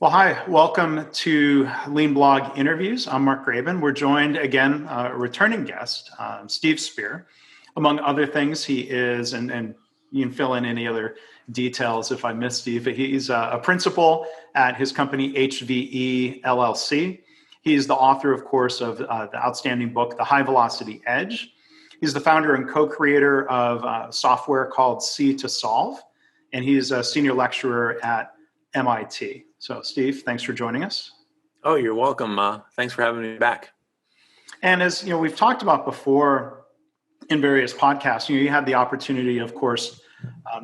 Well, hi, welcome to Lean Blog Interviews. I'm Mark Graben. We're joined again, a returning guest, Steve Spear. Among other things, he is, and you can fill in any other details if I miss Steve, but he's a principal at his company, HVE LLC. He's the author, of course, of the outstanding book, The High Velocity Edge. He's the founder and co-creator of software called C to Solve, and he's a senior lecturer at MIT. So, Steve, thanks for joining us. Oh, you're welcome. Thanks for having me back. And as you know, we've talked about before in various podcasts, you had the opportunity, of course,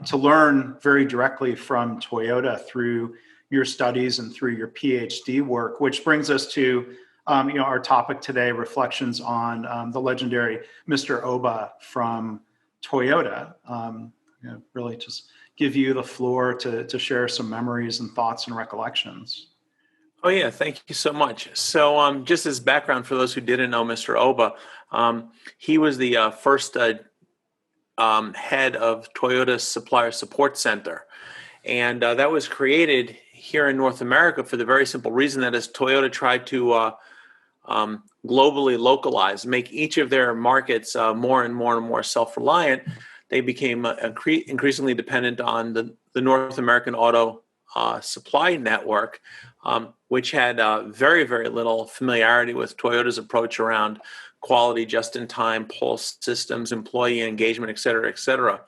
to learn very directly from Toyota through your studies and through your PhD work, which brings us to our topic today: reflections on the legendary Mr. Oba from Toyota. Really just give you the floor to share some memories and thoughts and recollections. Oh, yeah. Thank you so much. So just as background for those who didn't know Mr. Oba, he was the first head of Toyota's Supplier Support Center. And that was created here in North America for the very simple reason that as Toyota tried to globally localize, make each of their markets more and more self-reliant, they became increasingly dependent on the North American auto supply network, which had very, very little familiarity with Toyota's approach around quality, just-in-time, pulse systems, employee engagement, et cetera, et cetera.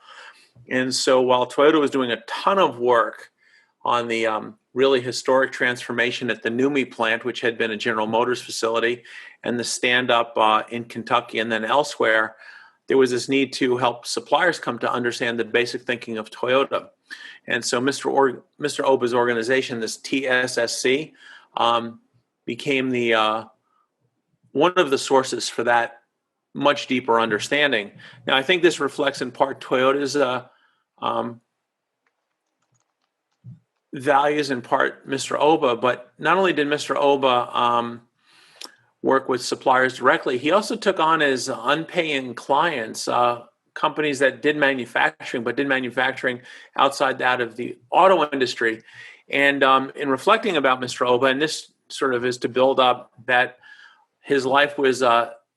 And so while Toyota was doing a ton of work on the really historic transformation at the NUMMI plant, which had been a General Motors facility, and the stand-up in Kentucky and then elsewhere, there was this need to help suppliers come to understand the basic thinking of Toyota. And so Mr. Oba's organization, this TSSC, became the one of the sources for that much deeper understanding. Now, I think this reflects in part Toyota's values, in part Mr. Oba, but not only did Mr. Oba work with suppliers directly, he also took on as unpaying clients companies that did manufacturing, but did manufacturing outside that of the auto industry. And in reflecting about Mr. Oba, and this sort of is to build up that his life was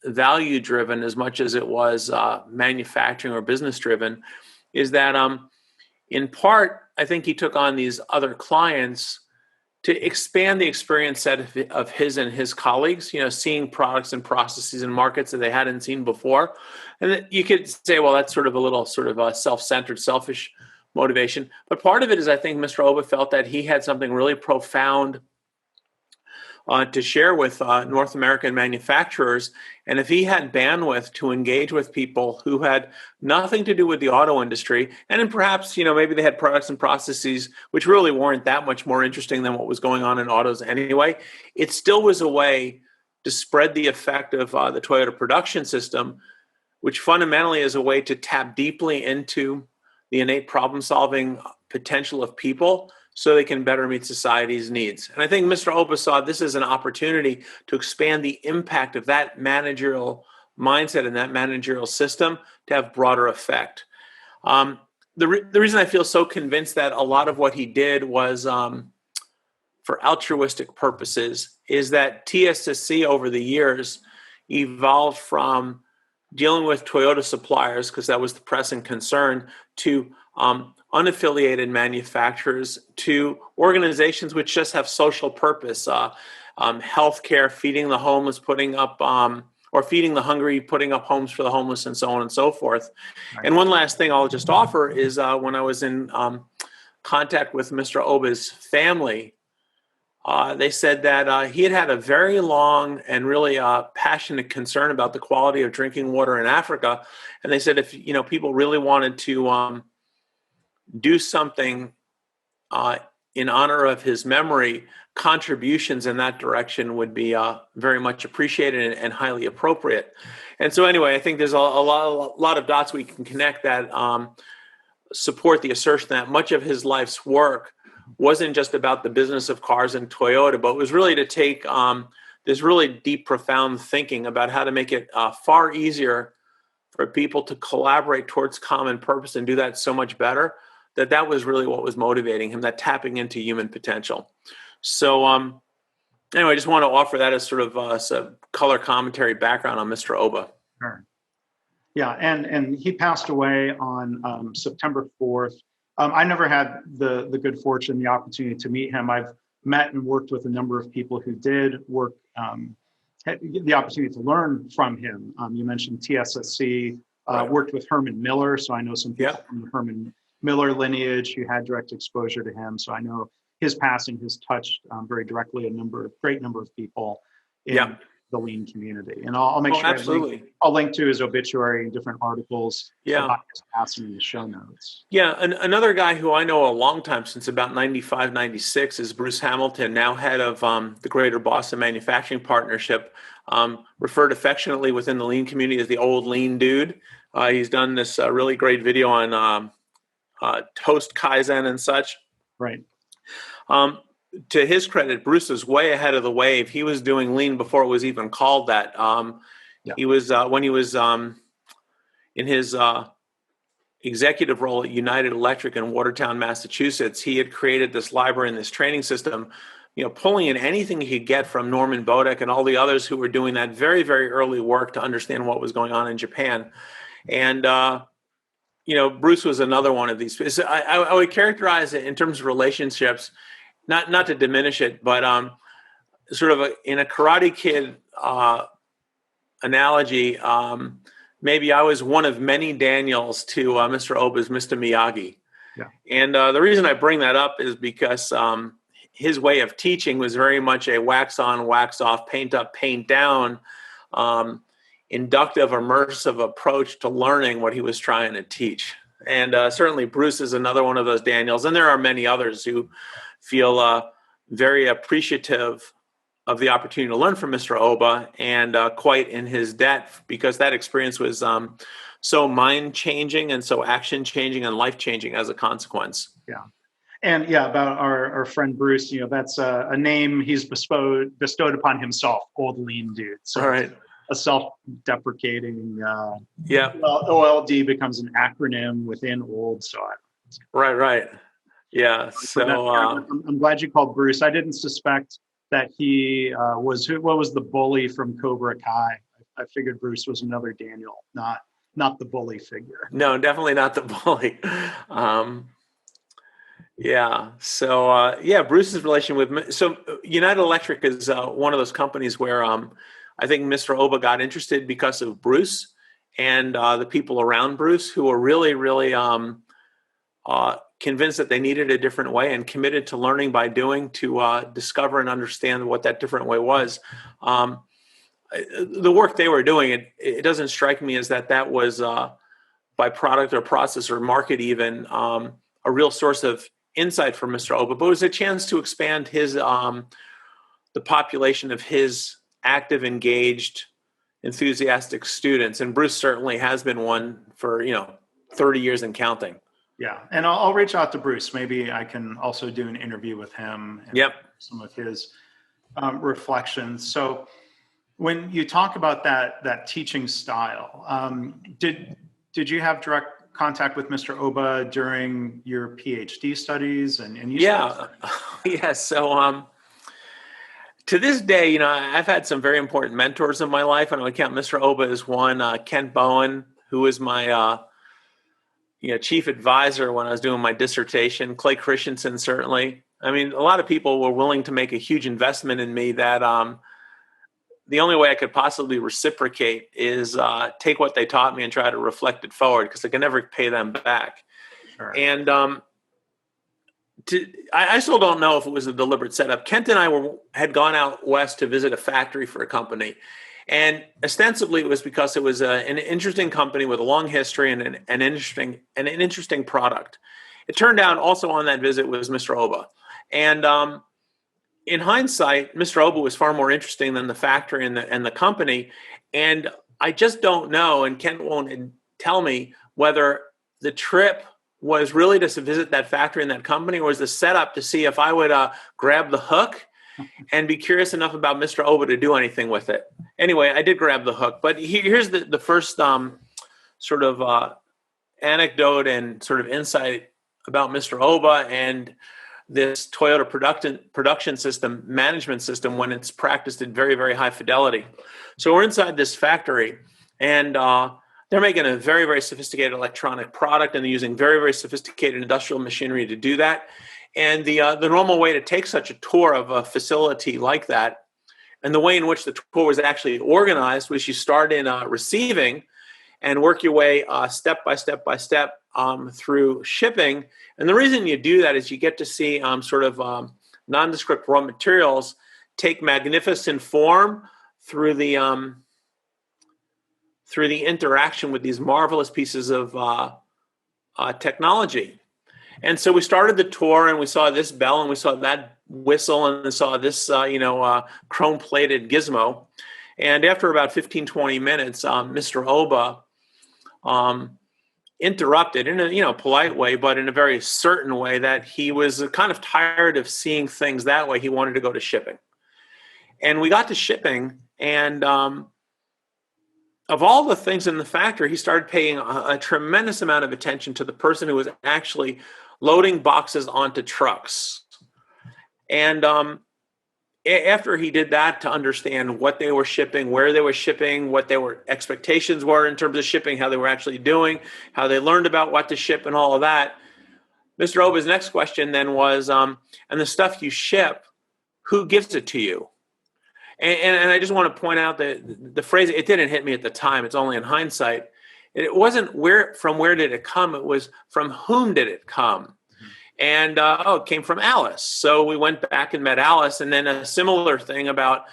value driven as much as it was manufacturing or business driven, is that in part, I think he took on these other clients to expand the experience set of his and his colleagues, seeing products and processes and markets that they hadn't seen before. And you could say, well, that's sort of a little sort of a self-centered, selfish motivation. But part of it is, I think Mr. Oba felt that he had something really profound to share with North American manufacturers. And if he had bandwidth to engage with people who had nothing to do with the auto industry, and then perhaps, maybe they had products and processes which really weren't that much more interesting than what was going on in autos anyway, it still was a way to spread the effect of the Toyota production system, which fundamentally is a way to tap deeply into the innate problem-solving potential of people so they can better meet society's needs. And I think Mr. Oba saw this as an opportunity to expand the impact of that managerial mindset and that managerial system to have broader effect. The reason I feel so convinced that a lot of what he did was for altruistic purposes is that TSSC over the years evolved from dealing with Toyota suppliers, because that was the pressing concern, to unaffiliated manufacturers, to organizations which just have social purpose, healthcare, feeding the homeless, putting up, or feeding the hungry, putting up homes for the homeless, and so on and so forth. Right. And one last thing I'll just offer is when I was in contact with Mr. Oba's family, they said that he had a very long and really passionate concern about the quality of drinking water in Africa. And they said if people really wanted to do something in honor of his memory, contributions in that direction would be very much appreciated and highly appropriate. And so anyway, I think there's a lot of dots we can connect that support the assertion that much of his life's work wasn't just about the business of cars and Toyota, but was really to take this really deep, profound thinking about how to make it far easier for people to collaborate towards common purpose and do that so much better, that was really what was motivating him, that tapping into human potential. So anyway, I just want to offer that as sort of some color commentary background on Mr. Oba. Sure. Yeah, and he passed away on September 4th. I never had the good fortune, the opportunity to meet him. I've met and worked with a number of people who did work, had the opportunity to learn from him. You mentioned TSSC, Right. worked with Herman Miller, so I know some people Yep. from the Herman Miller lineage who had direct exposure to him. So I know his passing has touched very directly a great number of people in Yep. the lean community. And I'll make Oh, sure absolutely. I'll link to his obituary and different articles Yeah. about his passing in the show notes. Yeah, another guy who I know a long time, since about 95, 96, is Bruce Hamilton, now head of the Greater Boston Manufacturing Partnership, referred affectionately within the lean community as the old lean dude. He's done this really great video on toast Kaizen and such. Right. To his credit, Bruce was way ahead of the wave. He was doing lean before it was even called that. Yeah. He was when he was in his executive role at United Electric in Watertown, Massachusetts. He had created this library and this training system, pulling in anything he could get from Norman Bodek and all the others who were doing that very, very early work to understand what was going on in Japan. And Bruce was another one of these. I would characterize it in terms of relationships, not to diminish it, but sort of in a Karate Kid analogy, maybe I was one of many Daniels to Mr. Oba's Mr. Miyagi. Yeah. And the reason I bring that up is because his way of teaching was very much a wax on, wax off, paint up, paint down, inductive, immersive approach to learning what he was trying to teach. And certainly Bruce is another one of those Daniels. And there are many others who feel very appreciative of the opportunity to learn from Mr. Oba and quite in his debt, because that experience was so mind-changing and so action-changing and life-changing as a consequence. Yeah. And yeah, about our friend Bruce, that's a name he's bestowed upon himself, old lean dude. So all right. A self-deprecating, yeah. Well, OLD becomes an acronym within old. So right. Yeah. So I'm glad you called Bruce. I didn't suspect that he was the bully from Cobra Kai. I figured Bruce was another Daniel, not the bully figure. No, definitely not the bully. Yeah. So Bruce's relation with United Electric is one of those companies where I think Mr. Oba got interested because of Bruce and the people around Bruce who were really, really convinced that they needed a different way and committed to learning by doing to discover and understand what that different way was. The work they were doing, it doesn't strike me as that was by product or process or market even a real source of insight for Mr. Oba, but it was a chance to expand his the population of his active, engaged, enthusiastic students. And Bruce certainly has been one for 30 years and counting. Yeah, and I'll reach out to Bruce. Maybe I can also do an interview with him. And yep. Some of his reflections. So, when you talk about that teaching style, did you have direct contact with Mr. Oba during your PhD studies? And you yeah. So to this day, I've had some very important mentors in my life, and I would count Mr. Oba as one. Kent Bowen, who was my chief advisor when I was doing my dissertation. Clay Christensen, certainly. I mean, a lot of people were willing to make a huge investment in me that the only way I could possibly reciprocate is take what they taught me and try to reflect it forward, because I can never pay them back. Sure. And I still don't know if it was a deliberate setup. Kent and I had gone out west to visit a factory for a company. And ostensibly it was because it was an interesting company with a long history and an interesting product. It turned out also on that visit was Mr. Oba. And in hindsight, Mr. Oba was far more interesting than the factory and the company. And I just don't know, and Kent won't tell me, whether the trip was really to visit that factory and that company, or was the setup to see if I would grab the hook and be curious enough about Mr. Oba to do anything with it. Anyway, I did grab the hook. But here's the first sort of anecdote and sort of insight about Mr. Oba and this Toyota production system, management system, when it's practiced at very, very high fidelity. So we're inside this factory, and they're making a very, very sophisticated electronic product, and they're using very, very sophisticated industrial machinery to do that. And the normal way to take such a tour of a facility like that, and the way in which the tour was actually organized, was you start in receiving and work your way step by step by step through shipping. And the reason you do that is you get to see nondescript raw materials take magnificent form through the interaction with these marvelous pieces of technology. And so we started the tour, and we saw this bell, and we saw that whistle, and we saw this chrome-plated gizmo. And after about 15, 20 minutes, Mr. Oba interrupted in a polite way, but in a very certain way, that he was kind of tired of seeing things that way. He wanted to go to shipping. And we got to shipping, and of all the things in the factory, he started paying a tremendous amount of attention to the person who was actually loading boxes onto trucks. And after he did that, to understand what they were shipping, where they were shipping, what their expectations were in terms of shipping, how they were actually doing, how they learned about what to ship, and all of that, Mr. Oba's next question then was, and the stuff you ship, who gives it to you? And I just want to point out that the phrase, it didn't hit me at the time, it's only in hindsight. It wasn't from where did it come, it was from whom did it come? And it came from Alice. So we went back and met Alice, and then a similar thing about,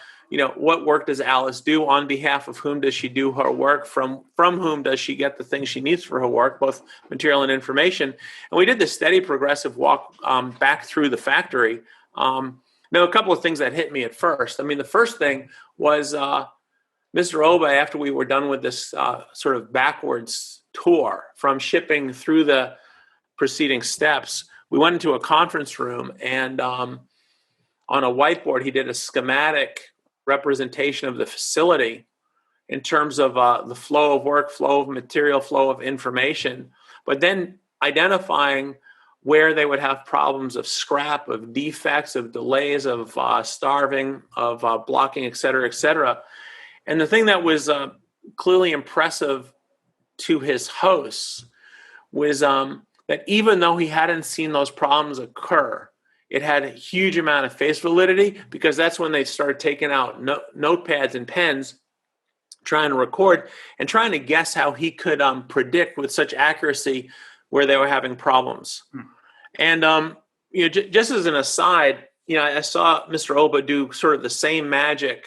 what work does Alice do, on behalf of whom does she do her work, from whom does she get the things she needs for her work, both material and information. And we did this steady progressive walk back through the factory. Now, a couple of things that hit me at first. I mean, the first thing was Mr. Oba, after we were done with this sort of backwards tour from shipping through the preceding steps, we went into a conference room, and on a whiteboard, he did a schematic representation of the facility in terms of the flow of work, flow of material, flow of information, but then identifying where they would have problems of scrap, of defects, of delays, of starving, of blocking, et cetera, et cetera. And the thing that was clearly impressive to his hosts was that even though he hadn't seen those problems occur, it had a huge amount of face validity, because that's when they started taking out notepads and pens, trying to record and trying to guess how he could predict with such accuracy where they were having problems. And just as an aside, I saw Mr. Oba do sort of the same magic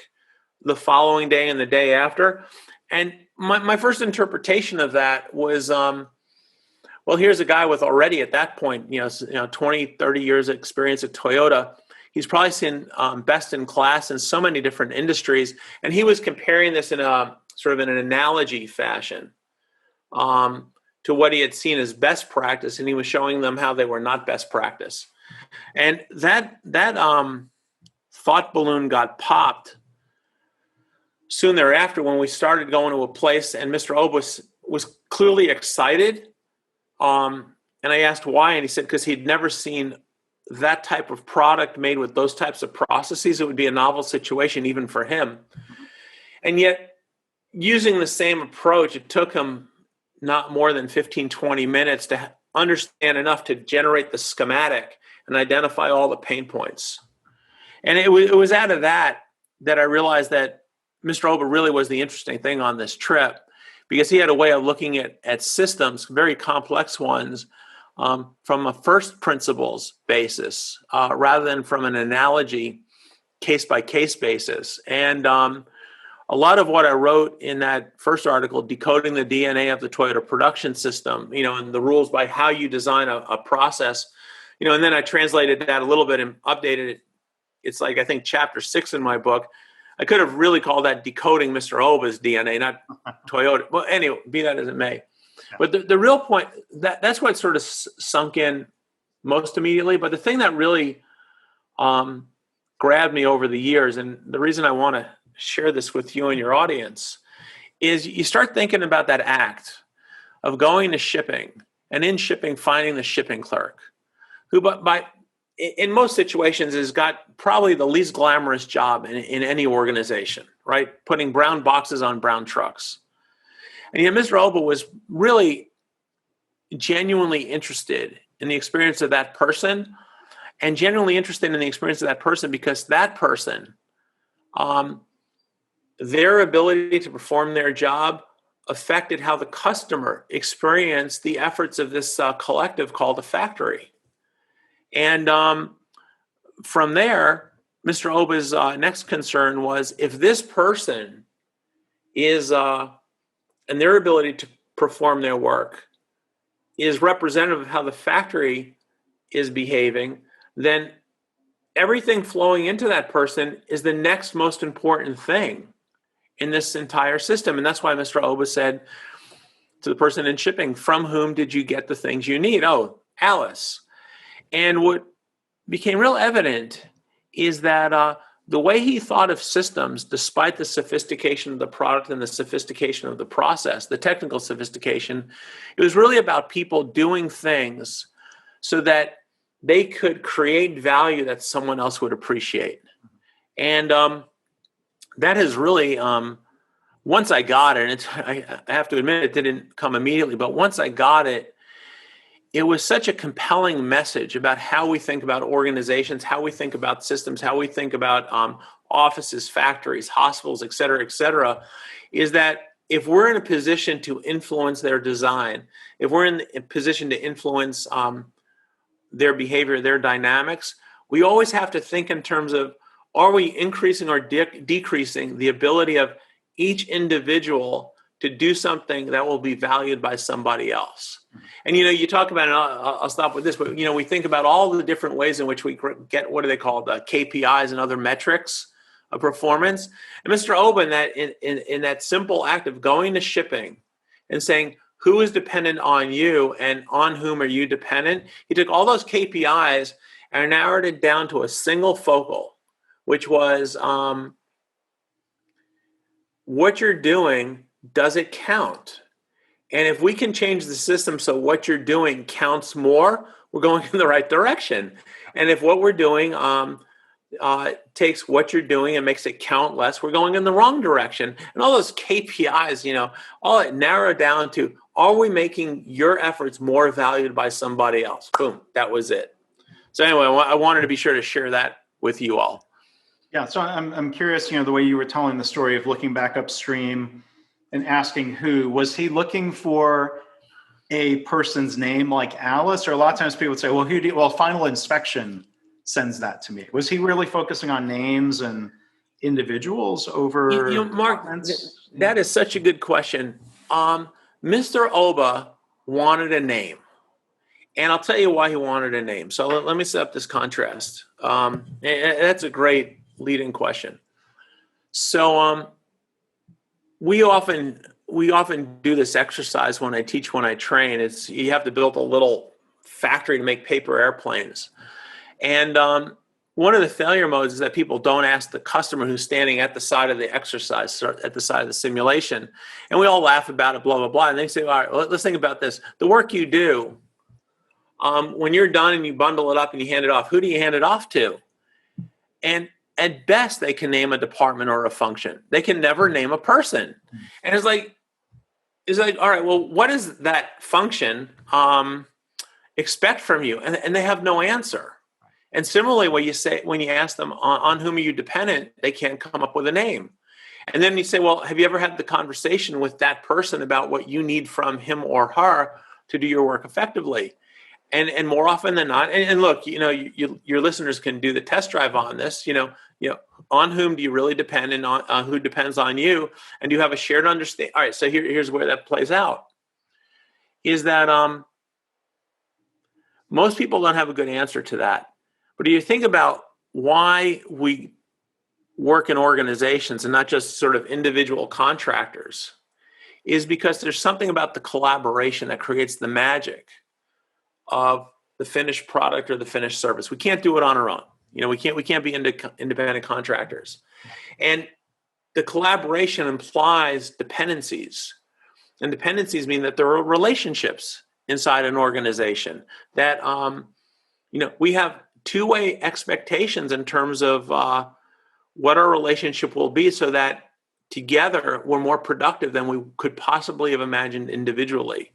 the following day and the day after. And my first interpretation of that was, well, here's a guy with already at that point, 20, 30 years of experience at Toyota. He's probably seen best in class in so many different industries. And he was comparing this in a sort of in an analogy fashion to what he had seen as best practice. And he was showing them how they were not best practice. And that thought balloon got popped soon thereafter when we started going to a place, and Mr. Oba was clearly excited. And I asked why, and he said because he'd never seen that type of product made with those types of processes. It would be a novel situation even for him. And yet, using the same approach, it took him not more than 15, 20 minutes to understand enough to generate the schematic and identify all the pain points. And it was out of that I realized that Mr. Oba really was the interesting thing on this trip, because he had a way of looking at systems, very complex ones, from a first principles basis, rather than from an analogy case-by-case basis. And a lot of what I wrote in that first article, Decoding the DNA of the Toyota Production System, and the rules by how you design a process, and then I translated that a little bit and updated it. It's like, I think, chapter 6 in my book. I could have really called that Decoding Mr. Oba's DNA, not Toyota. Well, anyway, be that as it may. Yeah. But the real point, that's what sort of sunk in most immediately. But the thing that really grabbed me over the years, and the reason I want to share this with you and your audience, is you start thinking about that act of going to shipping, and in shipping, finding the shipping clerk, who by in most situations, has got probably the least glamorous job in any organization, right? Putting brown boxes on brown trucks. And Mr. Oba was really genuinely interested in the experience of that person, and genuinely interested in the experience of that person because that person, their ability to perform their job affected how the customer experienced the efforts of this collective called a factory. And from there, Mr. Oba's next concern was if this person is, and their ability to perform their work is representative of how the factory is behaving, then everything flowing into that person is the next most important thing in this entire system. And that's why Mr. Oba said to the person in shipping, from whom did you get the things you need? Oh, Alice. And what became real evident is that the way he thought of systems, despite the sophistication of the product and the sophistication of the process, the technical sophistication, it was really about people doing things so that they could create value that someone else would appreciate. And that has really, once I got it, I have to admit it didn't come immediately, but once I got it, it was such a compelling message about how we think about organizations, how we think about systems, how we think about offices, factories, hospitals, et cetera, is that if we're in a position to influence their design, if we're in a position to influence their behavior, their dynamics, we always have to think in terms of, are we increasing or decreasing the ability of each individual to do something that will be valued by somebody else? And, you talk about, and I'll stop with this, but, we think about all the different ways in which we get, what do they call the KPIs and other metrics of performance. And Mr. Oba, in that simple act of going to shipping and saying, who is dependent on you and on whom are you dependent? He took all those KPIs and narrowed it down to a single focal, which was what you're doing, does it count? And if we can change the system so what you're doing counts more, we're going in the right direction. And if what we're doing takes what you're doing and makes it count less, we're going in the wrong direction. And all those KPIs, all it narrowed down to, are we making your efforts more valued by somebody else? Boom, that was it. So anyway, I wanted to be sure to share that with you all. Yeah, so I'm curious, the way you were telling the story of looking back upstream and asking who, was he looking for a person's name like Alice? Or a lot of times people would say, well, final inspection sends that to me. Was he really focusing on names and individuals over Mark, that is such a good question. Mr. Oba wanted a name. And I'll tell you why he wanted a name. So let me set up this contrast. And that's a great leading question. So we often do this exercise when I teach, when I train. It's you have to build a little factory to make paper airplanes. And one of the failure modes is that people don't ask the customer who's standing at the side of the exercise, at the side of the simulation. And we all laugh about it, blah, blah, blah. And they say, all right, well, let's think about this. The work you do, when you're done and you bundle it up and you hand it off, who do you hand it off to? And at best, they can name a department or a function. They can never name a person. And it's like, all right, well, what does that function expect from you? And they have no answer. And similarly, when you ask them on whom are you dependent, they can't come up with a name. And then you say, well, have you ever had the conversation with that person about what you need from him or her to do your work effectively? And more often than not, and look, your listeners can do the test drive on this. On whom do you really depend, and on who depends on you, and do you have a shared understanding? All right, so here's where that plays out. Is that most people don't have a good answer to that. But do you think about why we work in organizations and not just sort of individual contractors? Is because there's something about the collaboration that creates the magic of the finished product or the finished service. We can't do it on our own. We can't be independent contractors. And the collaboration implies dependencies. And dependencies mean that there are relationships inside an organization that, we have two-way expectations in terms of what our relationship will be, so that together we're more productive than we could possibly have imagined individually.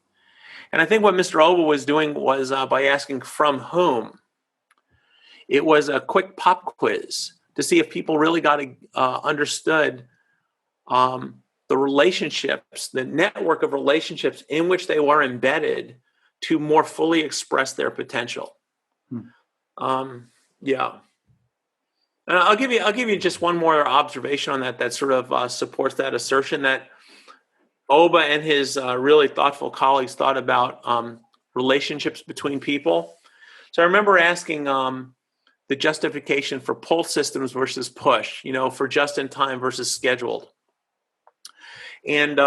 And I think what Mr. Oba was doing was by asking from whom. It was a quick pop quiz to see if people really got understood the relationships, the network of relationships in which they were embedded to more fully express their potential. Yeah. And I'll give you just one more observation on that sort of supports that assertion that Oba and his really thoughtful colleagues thought about relationships between people. So I remember asking the justification for pull systems versus push, for just in time versus scheduled. And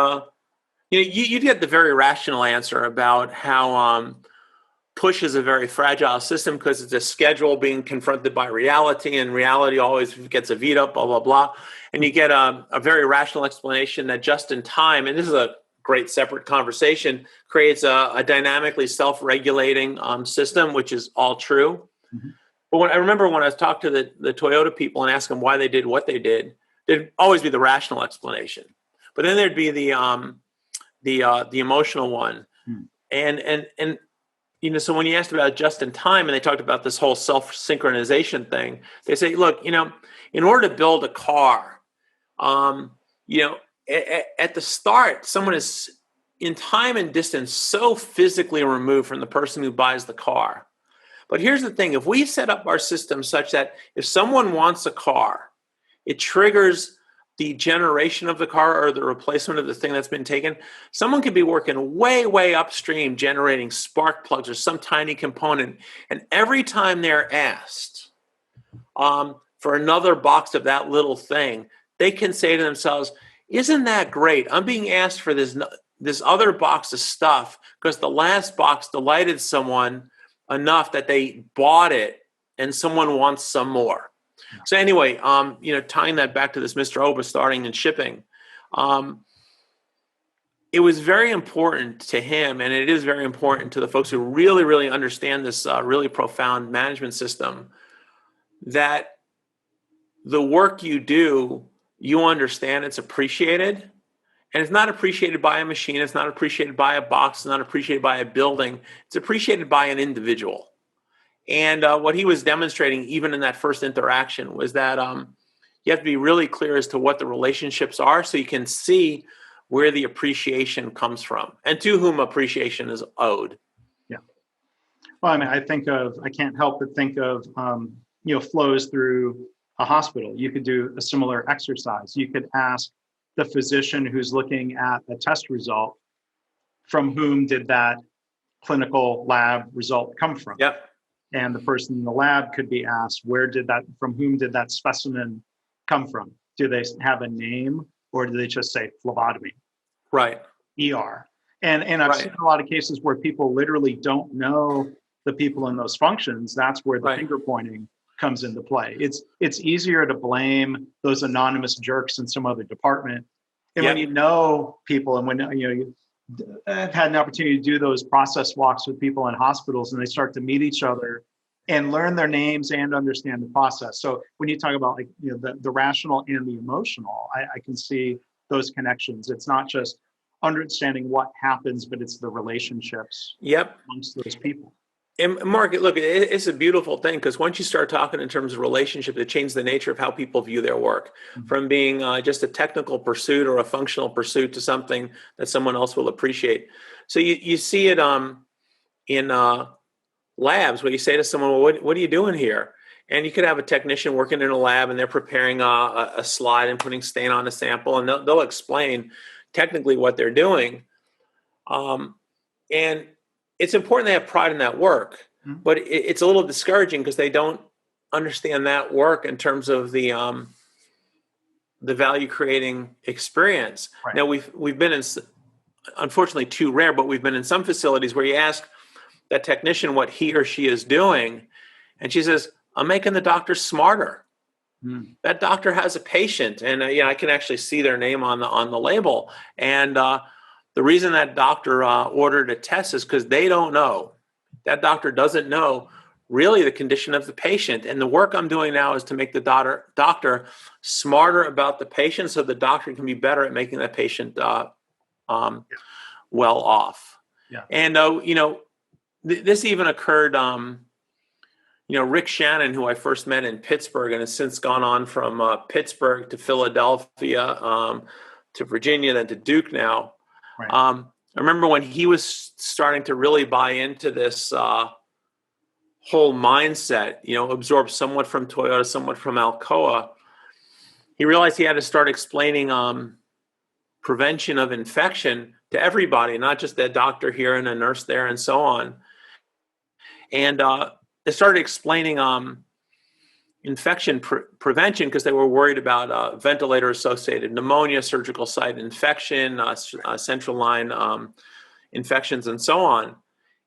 you'd get the very rational answer about how push is a very fragile system because it's a schedule being confronted by reality, and reality always gets a veto, blah, blah, blah. And you get a very rational explanation that just in time, and this is a great separate conversation, creates a dynamically self-regulating system, which is all true. Mm-hmm. But I remember when I was talking to the Toyota people and asked them why they did what they did, there'd always be the rational explanation. But then there'd be the emotional one. And so when you asked about just in time and they talked about this whole self-synchronization thing, they say, look, in order to build a car, at the start, someone is in time and distance so physically removed from the person who buys the car. But here's the thing. If we set up our system such that if someone wants a car, it triggers the generation of the car or the replacement of the thing that's been taken. Someone could be working way, way upstream, generating spark plugs or some tiny component. And every time they're asked for another box of that little thing, they can say to themselves, isn't that great? I'm being asked for this other box of stuff because the last box delighted someone enough that they bought it and someone wants some more. So anyway, tying that back to this Mr. Oba starting and shipping, it was very important to him, and it is very important to the folks who really, really understand this really profound management system, that the work you do, you understand it's appreciated. And it's not appreciated by a machine. It's not appreciated by a box. It's not appreciated by a building. It's appreciated by an individual. And what he was demonstrating, even in that first interaction, was that you have to be really clear as to what the relationships are so you can see where the appreciation comes from and to whom appreciation is owed. Yeah. Well, I can't help but think of, flows through a hospital. You could do a similar exercise. You could ask the physician who's looking at a test result, from whom did that clinical lab result come from? Yep. And the person in the lab could be asked, from whom did that specimen come from? Do they have a name, or do they just say phlebotomy? Right. ER. And I've seen a lot of cases where people literally don't know the people in those functions. That's where the finger pointing comes into play. It's easier to blame those anonymous jerks in some other department. And when you know people, and when I've had an opportunity to do those process walks with people in hospitals, and they start to meet each other and learn their names and understand the process. So when you talk about the rational and the emotional, I can see those connections. It's not just understanding what happens, but it's the relationships amongst those people. And Mark, look, it's a beautiful thing, because once you start talking in terms of relationship, it changes the nature of how people view their work, from being just a technical pursuit or a functional pursuit to something that someone else will appreciate. So you see it in labs where you say to someone, well, what are you doing here? And you could have a technician working in a lab and they're preparing a slide and putting stain on a sample, and they'll explain technically what they're doing. And it's important they have pride in that work, but it's a little discouraging because they don't understand that work in terms of the value creating experience. Right. Now we've been in, unfortunately too rare, but we've been in some facilities where you ask that technician what he or she is doing, and she says, I'm making the doctor smarter. That doctor has a patient, and I can actually see their name on the label. And the reason that doctor ordered a test is because they don't know. That doctor doesn't know really the condition of the patient. And the work I'm doing now is to make the doctor smarter about the patient so the doctor can be better at making that patient well off. Yeah. And, this even occurred, Rick Shannon, who I first met in Pittsburgh and has since gone on from Pittsburgh to Philadelphia to Virginia, then to Duke now. Right. I remember when he was starting to really buy into this whole mindset, absorb somewhat from Toyota, somewhat from Alcoa, he realized he had to start explaining prevention of infection to everybody, not just that doctor here and a nurse there and so on. And they started explaining infection prevention because they were worried about ventilator-associated pneumonia, surgical site infection, central line infections, and so on.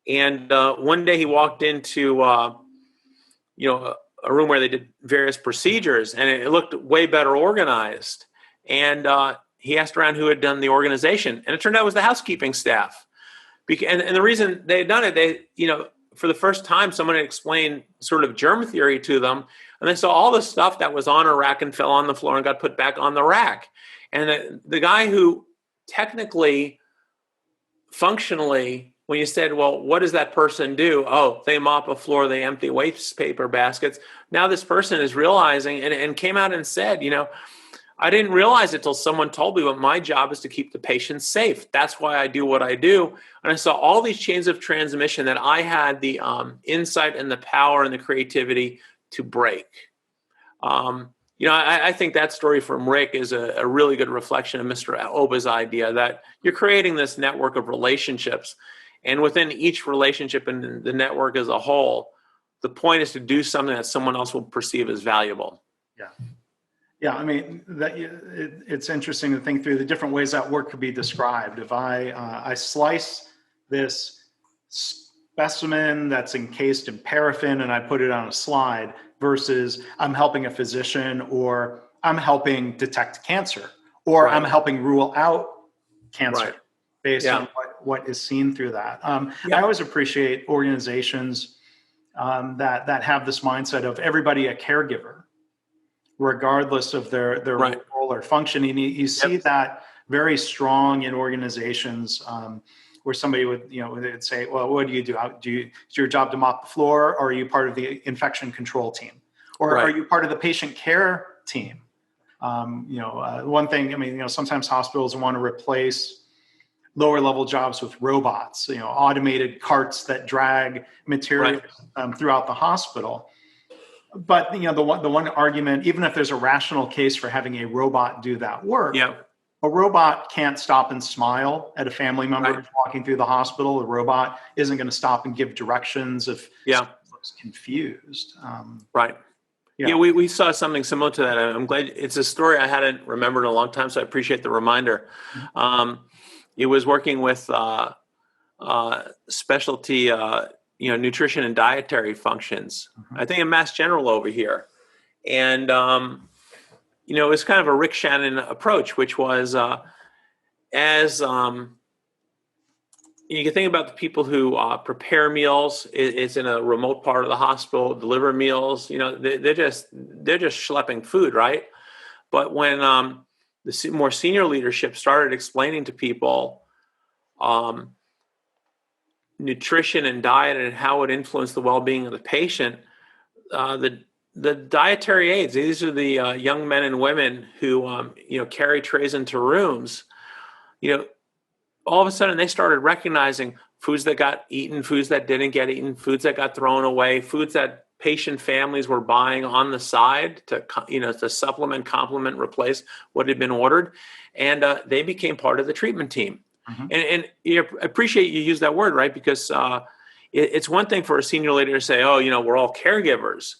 And one day he walked into, a room where they did various procedures, and it looked way better organized. And he asked around who had done the organization, and it turned out it was the housekeeping staff. And the reason they had done it, for the first time, someone had explained sort of germ theory to them, and they saw all the stuff that was on a rack and fell on the floor and got put back on the rack. And the guy who technically, functionally, when you said, well, what does that person do? Oh, they mop a floor, they empty waste paper baskets. Now this person is realizing and came out and said, I didn't realize it till someone told me, but my job is to keep the patient safe. That's why I do what I do. And I saw all these chains of transmission that I had the insight and the power and the creativity to break. I think that story from Rick is a really good reflection of Mr. Oba's idea that you're creating this network of relationships. And within each relationship and the network as a whole, the point is to do something that someone else will perceive as valuable. Yeah. Yeah, I mean, it's interesting to think through the different ways that work could be described. If I slice this specimen that's encased in paraffin and I put it on a slide versus I'm helping a physician, or I'm helping detect cancer, or I'm helping rule out cancer based on what is seen through that. I always appreciate organizations that have this mindset of everybody a caregiver, regardless of their role or function. And you see that very strong in organizations where somebody would, they'd say, well, what do you do? Is your job to mop the floor, or are you part of the infection control team? Or are you part of the patient care team? One thing, sometimes hospitals want to replace lower level jobs with robots, automated carts that drag material throughout the hospital. But the one argument, even if there's a rational case for having a robot do that work, a robot can't stop and smile at a family member who's walking through the hospital. A robot isn't going to stop and give directions if someone looks confused. We saw something similar to that. I'm glad it's a story I hadn't remembered in a long time, so I appreciate the reminder. It was working with specialty nutrition and dietary functions. I think in Mass General over here. And, it was kind of a Rick Shannon approach, which was as you can think about the people who prepare meals. It's in a remote part of the hospital, deliver meals. They're just schlepping food, right? But when the more senior leadership started explaining to people nutrition and diet and how it influenced the well-being of the patient, the dietary aides, these are the young men and women who carry trays into rooms, all of a sudden they started recognizing foods that got eaten, foods that didn't get eaten, foods that got thrown away, foods that patient families were buying on the side to supplement, complement, replace what had been ordered. And they became part of the treatment team. And I appreciate you use that word, right? Because it's one thing for a senior leader to say, we're all caregivers.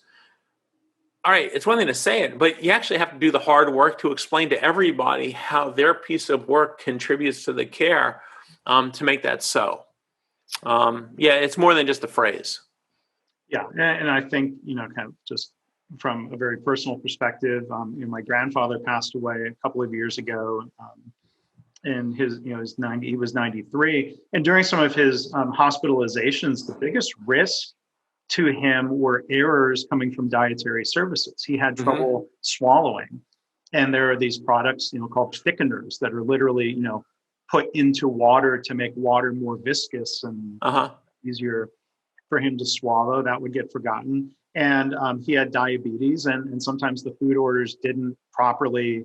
All right, it's one thing to say it, but you actually have to do the hard work to explain to everybody how their piece of work contributes to the care to make that so. It's more than just a phrase. Yeah, and I think, kind of just from a very personal perspective, my grandfather passed away a couple of years ago. And he was 93. And during some of his hospitalizations, the biggest risk to him were errors coming from dietary services. He had Mm-hmm. trouble swallowing. And there are these products, called thickeners that are literally, put into water to make water more viscous and easier for him to swallow. That would get forgotten. And he had diabetes, and sometimes the food orders didn't properly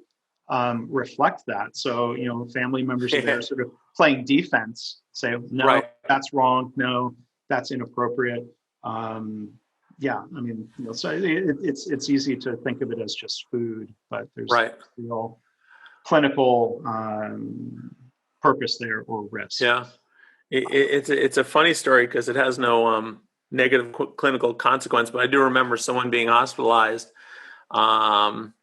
reflect that. So, family members are there sort of playing defense, say, no, Right. that's wrong. No, that's inappropriate. So it's easy to think of it as just food, but there's real clinical purpose there or risk. Yeah, it's a funny story because it has no negative clinical consequence. But I do remember someone being hospitalized, and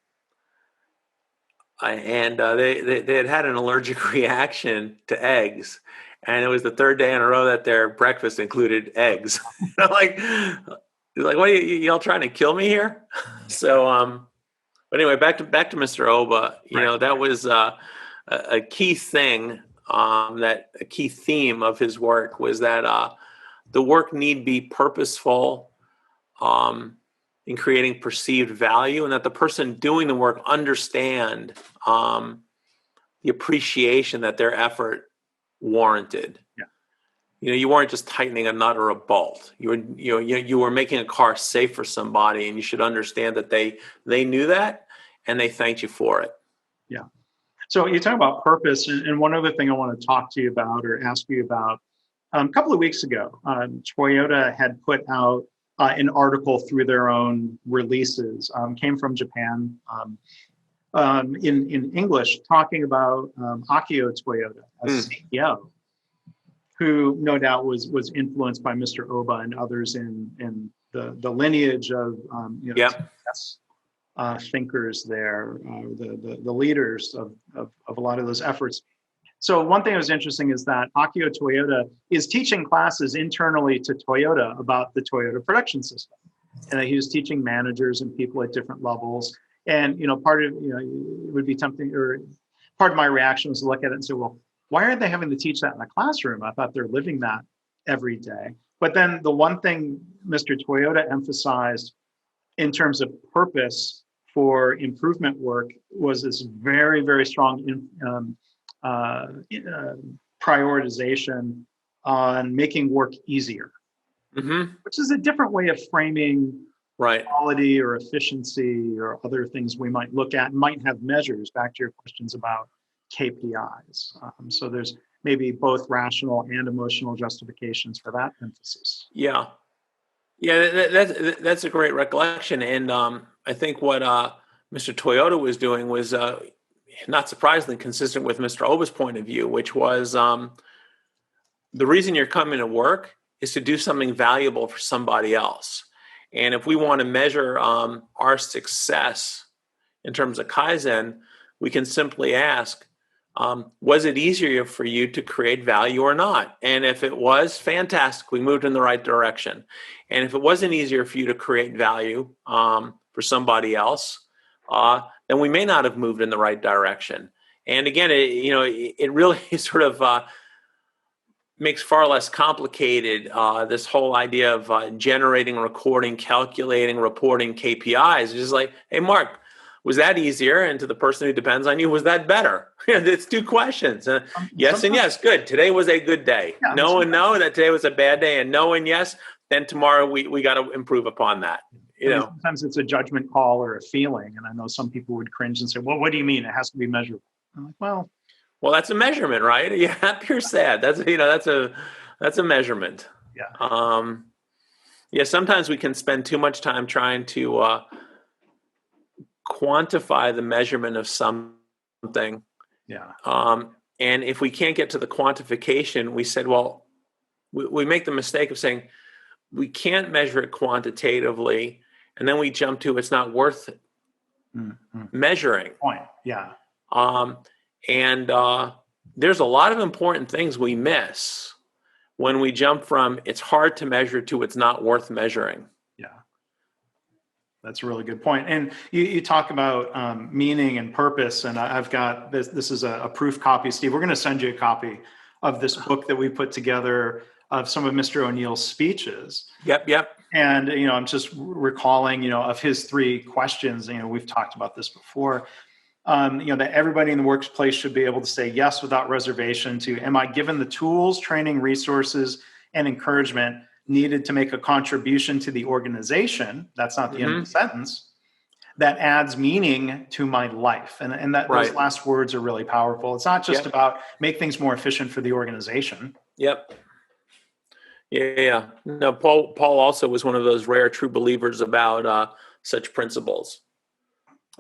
they had an allergic reaction to eggs, and it was the third day in a row that their breakfast included eggs. Like, what are you all trying to kill me here? So, but anyway, back to Mr. Oba. That was a key thing. A key theme of his work was that the work need be purposeful in creating perceived value, and that the person doing the work understand the appreciation that their effort warranted. Yeah. You weren't just tightening a nut or a bolt. You were making a car safe for somebody, and you should understand that they knew that, and they thanked you for it. Yeah. So you talk about purpose, and one other thing I want to talk to you about or ask you about. A couple of weeks ago, Toyota had put out an article through their own releases, came from Japan, in English, talking about Akio Toyota, a CEO, who no doubt was influenced by Mr. Oba and others in the lineage of success thinkers there, the leaders of a lot of those efforts. So one thing that was interesting is that Akio Toyota is teaching classes internally to Toyota about the Toyota production system, and that he was teaching managers and people at different levels. And part of it would be tempting, or part of my reaction was to look at it and say, well, why aren't they having to teach that in the classroom? I thought they're living that every day. But then the one thing Mr. Toyota emphasized in terms of purpose for improvement work was this very, very strong prioritization on making work easier, which is a different way of framing quality or efficiency or other things we might look at and might have measures, back to your questions about KPIs. So there's maybe both rational and emotional justifications for that emphasis. Yeah, that's a great recollection. And I think what Mr. Toyota was doing was not surprisingly consistent with Mr. Oba's point of view, which was the reason you're coming to work is to do something valuable for somebody else. And if we want to measure our success in terms of Kaizen, we can simply ask, was it easier for you to create value or not? And if it was, fantastic, we moved in the right direction. And if it wasn't easier for you to create value for somebody else, then we may not have moved in the right direction. And again, it really sort of makes far less complicated this whole idea of generating, recording, calculating, reporting KPIs. It's just like, hey, Mark, was that easier? And to the person who depends on you, was that better? It's two questions. Yes and yes. Good. Today was a good day. Yeah, no and no, that today was a bad day. And no and yes, then tomorrow we got to improve upon that. Sometimes it's a judgment call or a feeling. And I know some people would cringe and say, well, what do you mean? It has to be measurable. I'm like, well, that's a measurement, right? Are you happy or sad? That's a measurement. Yeah. Sometimes we can spend too much time trying to quantify the measurement of something. Yeah. And if we can't get to the quantification, we said, well, we make the mistake of saying we can't measure it quantitatively, and then we jump to it's not worth it. Measuring. Point. Yeah. And there's a lot of important things we miss when we jump from it's hard to measure to it's not worth measuring. Yeah. That's a really good point. And you talk about meaning and purpose, and I've got this. This is a proof copy, Steve. We're going to send you a copy of this book that we put together of some of Mr. O'Neill's speeches. Yep. And, I'm just recalling, of his three questions, we've talked about this before, that everybody in the workplace should be able to say yes without reservation to, am I given the tools, training, resources, and encouragement needed to make a contribution to the organization? That's not the end of the sentence. That adds meaning to my life. And that those last words are really powerful. It's not just about make things more efficient for the organization. Yep. Yeah. No, Paul also was one of those rare true believers about such principles.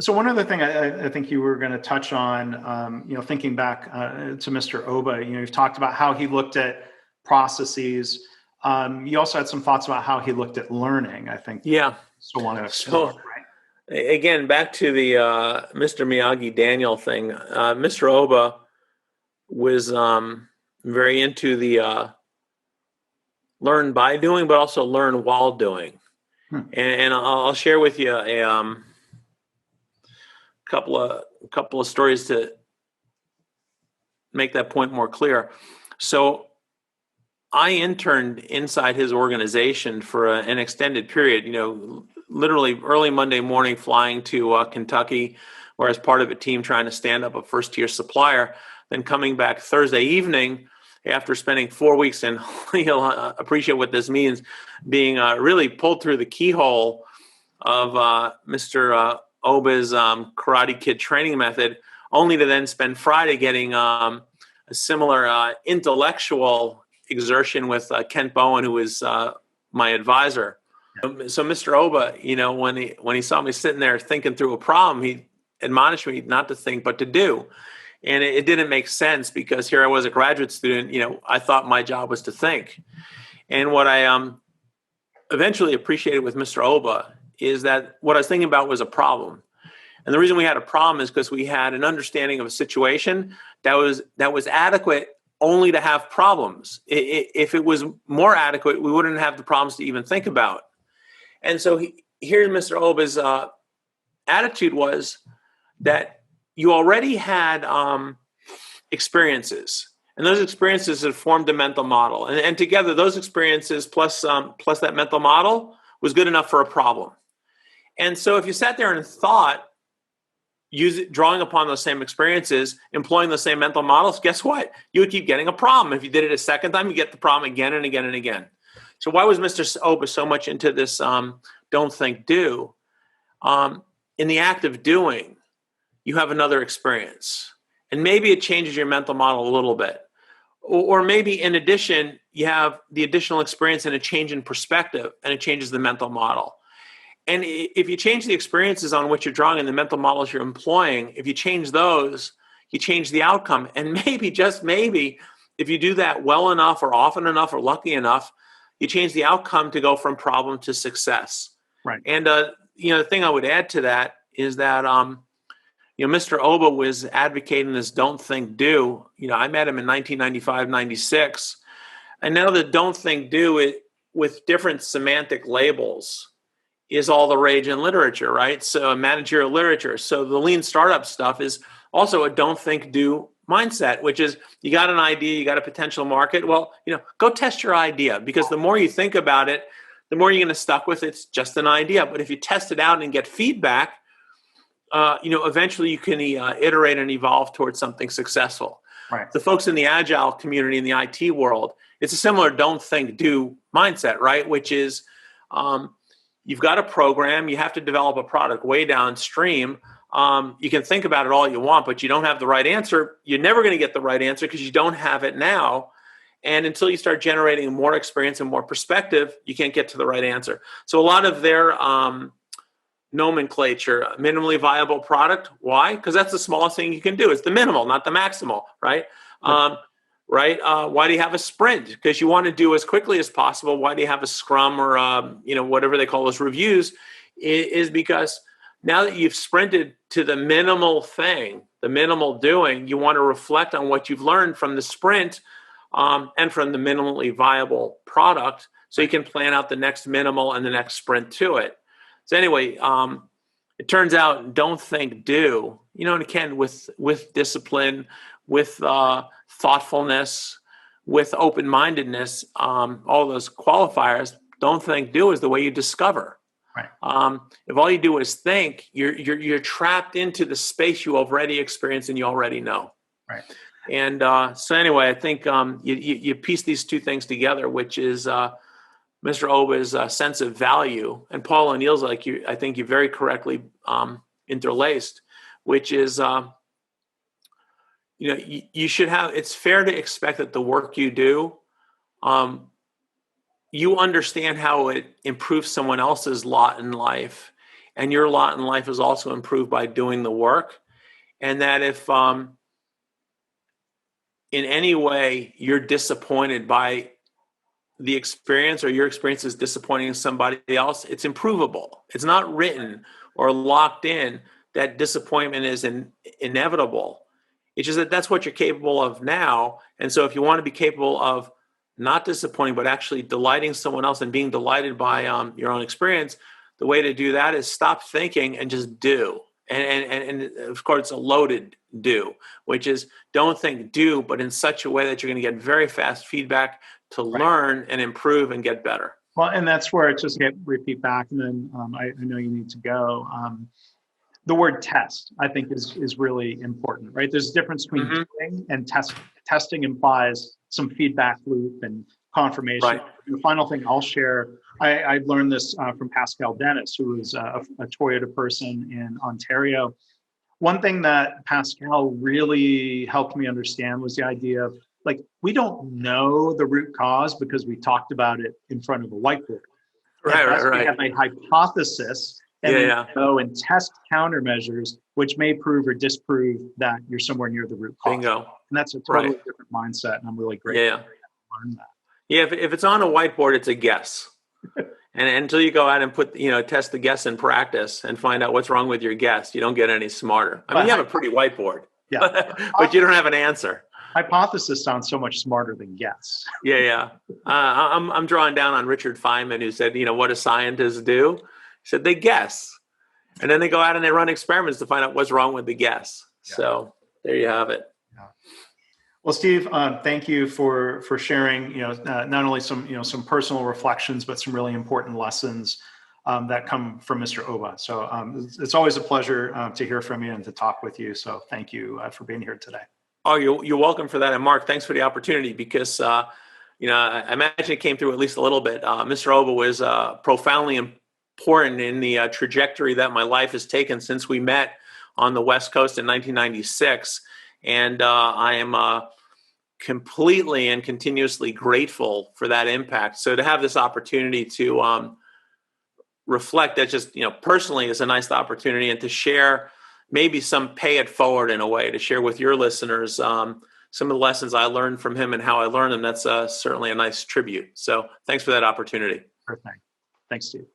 So one other thing I think you were going to touch on, thinking back to Mr. Oba, you've talked about how he looked at processes. You also had some thoughts about how he looked at learning, I think. Yeah. So want to explore, right? Again, back to the Mr. Miyagi-Daniel thing. Mr. Oba was very into the learn by doing, but also learn while doing. And I'll share with you a couple of stories to make that point more clear. So I interned inside his organization for an extended period, literally early Monday morning flying to Kentucky, or as part of a team trying to stand up a first-tier supplier, then coming back Thursday evening after spending 4 weeks, and you'll appreciate what this means, being really pulled through the keyhole of Mr. Oba's Karate Kid training method, only to then spend Friday getting a similar intellectual exertion with Kent Bowen, who was my advisor. So Mr. Oba, when he saw me sitting there thinking through a problem, he admonished me not to think but to do. And it didn't make sense because here I was a graduate student, I thought my job was to think. And what I eventually appreciated with Mr. Oba is that what I was thinking about was a problem. And the reason we had a problem is because we had an understanding of a situation that was adequate only to have problems. If it was more adequate, we wouldn't have the problems to even think about. And so here's Mr. Oba's attitude was that you already had experiences, and those experiences had formed a mental model. And together, those experiences plus that mental model was good enough for a problem. And so if you sat there and thought, drawing upon those same experiences, employing the same mental models, guess what? You would keep getting a problem. If you did it a second time, you get the problem again and again and again. So why was Mr. Oba so much into this don't think, do? In the act of doing, you have another experience. And maybe it changes your mental model a little bit. Or maybe in addition, you have the additional experience and a change in perspective, and it changes the mental model. And if you change the experiences on which you're drawing and the mental models you're employing, if you change those, you change the outcome. And maybe, just maybe, if you do that well enough or often enough or lucky enough, you change the outcome to go from problem to success. Right. And, the thing I would add to that is that, Mr. Oba was advocating this don't think, do. I met him in 1995, 96. And now the don't think, do it with different semantic labels is all the rage in literature, right? So managerial literature. So the lean startup stuff is also a don't think, do mindset, which is you got an idea, you got a potential market. Well, go test your idea, because the more you think about it, the more you're going to stuck with it's just an idea. But if you test it out and get feedback, eventually you can iterate and evolve towards something successful. Right. The folks in the agile community in the IT world, it's a similar don't think, do mindset, right? Which is you've got a program, you have to develop a product way downstream. You can think about it all you want, but you don't have the right answer. You're never going to get the right answer because you don't have it now. And until you start generating more experience and more perspective, you can't get to the right answer. So a lot of their nomenclature, minimally viable product. Why? Because that's the smallest thing you can do. It's the minimal, not the maximal, right? Right? Why do you have a sprint? Because you want to do as quickly as possible. Why do you have a scrum or whatever they call those reviews? Is because now that you've sprinted to the minimal thing, the minimal doing, you want to reflect on what you've learned from the sprint and from the minimally viable product, so you can plan out the next minimal and the next sprint to it. So anyway, it turns out don't think, do. And again, with discipline, with thoughtfulness, with open-mindedness, all those qualifiers, don't think, do is the way you discover. Right. If all you do is think, you're trapped into the space you already experienced and you already know. Right. And so anyway, I think you piece these two things together, which is Mr. Oba's sense of value, and Paul O'Neill's, I think you very correctly interlaced, which is you should have. It's fair to expect that the work you do, you understand how it improves someone else's lot in life, and your lot in life is also improved by doing the work, and that if in any way you're disappointed by the experience, or your experience is disappointing somebody else, it's improvable. It's not written or locked in that disappointment is inevitable. It's just that that's what you're capable of now. And so if you want to be capable of not disappointing, but actually delighting someone else and being delighted by your own experience, the way to do that is stop thinking and just do. And of course, it's a loaded do, which is don't think, do, but in such a way that you're going to get very fast feedback to learn and improve and get better. Well, and that's where it's just repeat back, and then I know you need to go. The word test, I think, is really important, right? There's a difference between doing and testing. Testing implies some feedback loop and confirmation. Right. And the final thing I'll share, I learned this from Pascal Dennis, who is a Toyota person in Ontario. One thing that Pascal really helped me understand was the idea of, like, we don't know the root cause because we talked about it in front of a whiteboard. Right. We have a hypothesis, and then go and test countermeasures, which may prove or disprove that you're somewhere near the root cause. Bingo. And that's a totally different mindset, and I'm really grateful to learn that. Yeah, if it's on a whiteboard, it's a guess. And until you go out and test the guess in practice and find out what's wrong with your guess, you don't get any smarter. I mean, you have a pretty whiteboard, but you don't have an answer. Hypothesis sounds so much smarter than guess. I'm drawing down on Richard Feynman, who said, what do scientists do? He said they guess, and then they go out and they run experiments to find out what's wrong with the guess. So there you have it. Well, Steve, thank you for sharing. Not only some personal reflections, but some really important lessons that come from Mr. Oba. So it's always a pleasure to hear from you and to talk with you. So thank you for being here today. Oh, you're welcome for that. And Mark, thanks for the opportunity, because, I imagine it came through at least a little bit. Mr. Oba was profoundly important in the trajectory that my life has taken since we met on the West Coast in 1996. And I am completely and continuously grateful for that impact. So to have this opportunity to reflect, that just, personally is a nice opportunity, and to share maybe some pay it forward in a way, to share with your listeners some of the lessons I learned from him and how I learned them. That's certainly a nice tribute. So thanks for that opportunity. Sure thing. Thanks, Steve.